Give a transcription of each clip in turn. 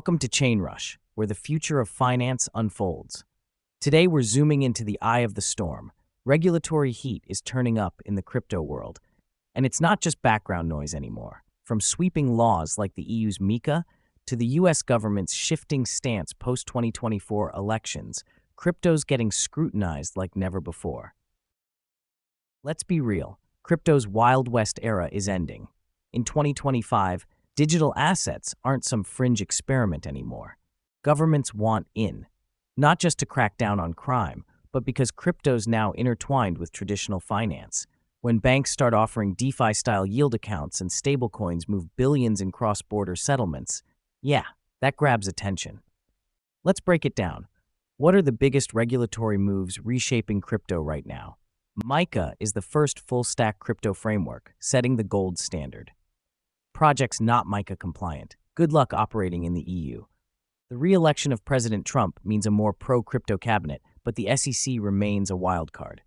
Welcome to Chain Rush, where the future of finance unfolds. Today, we're zooming into the eye of the storm. Regulatory heat is turning up in the crypto world, and it's not just background noise anymore. From sweeping laws like the EU's MiCA to the U.S. government's shifting stance post-2024 elections, crypto's getting scrutinized like never before. Let's be real, crypto's Wild West era is ending. In 2025, digital assets aren't some fringe experiment anymore. Governments want in, not just to crack down on crime, but because crypto's now intertwined with traditional finance. When banks start offering DeFi-style yield accounts and stablecoins move billions in cross-border settlements, yeah, that grabs attention. Let's break it down. What are the biggest regulatory moves reshaping crypto right now? MiCA is the first full-stack crypto framework, setting the gold standard. Projects not MiCA compliant. Good luck operating in the EU. The re-election of President Trump means a more pro-crypto cabinet, but the SEC remains a wild card.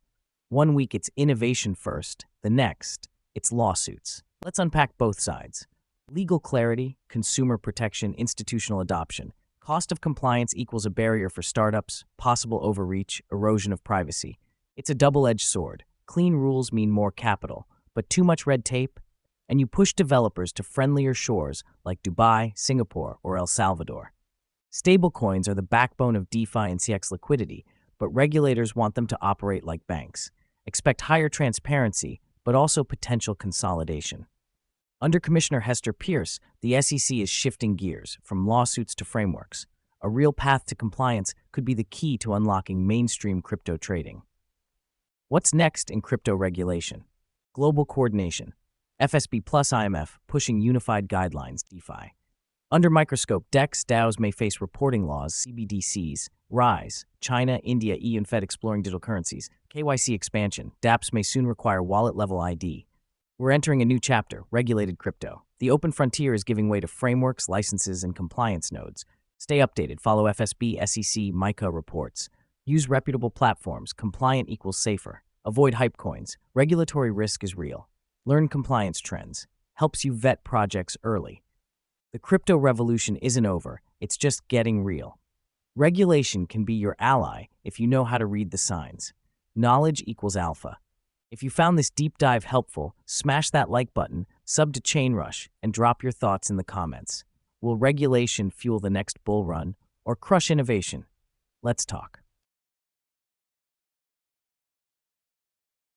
One week it's innovation first, the next, it's lawsuits. Let's unpack both sides. Legal clarity, consumer protection, institutional adoption. Cost of compliance equals a barrier for startups, possible overreach, erosion of privacy. It's a double-edged sword. Clean rules mean more capital, but too much red tape, and you push developers to friendlier shores like Dubai, Singapore, or El Salvador. Stablecoins are the backbone of DeFi and CX liquidity, but regulators want them to operate like banks. Expect higher transparency, but also potential consolidation. Under Commissioner Hester Pierce, the SEC is shifting gears from lawsuits to frameworks. A real path to compliance could be the key to unlocking mainstream crypto trading. What's next in crypto regulation? Global coordination. FSB plus IMF pushing unified guidelines, DeFi. Under microscope, DEX, DAOs may face reporting laws, CBDCs, rise. China, India, EU, and Fed exploring digital currencies. KYC expansion, dApps may soon require wallet-level ID. We're entering a new chapter, regulated crypto. The open frontier is giving way to frameworks, licenses, and compliance nodes. Stay updated, follow FSB, SEC, MiCA reports. Use reputable platforms, compliant equals safer. Avoid hype coins, regulatory risk is real. Learn compliance trends, helps you vet projects early. The crypto revolution isn't over, it's just getting real. Regulation can be your ally if you know how to read the signs. Knowledge equals alpha. If you found this deep dive helpful, smash that like button, sub to Chain Rush, and drop your thoughts in the comments. Will regulation fuel the next bull run or crush innovation? Let's talk.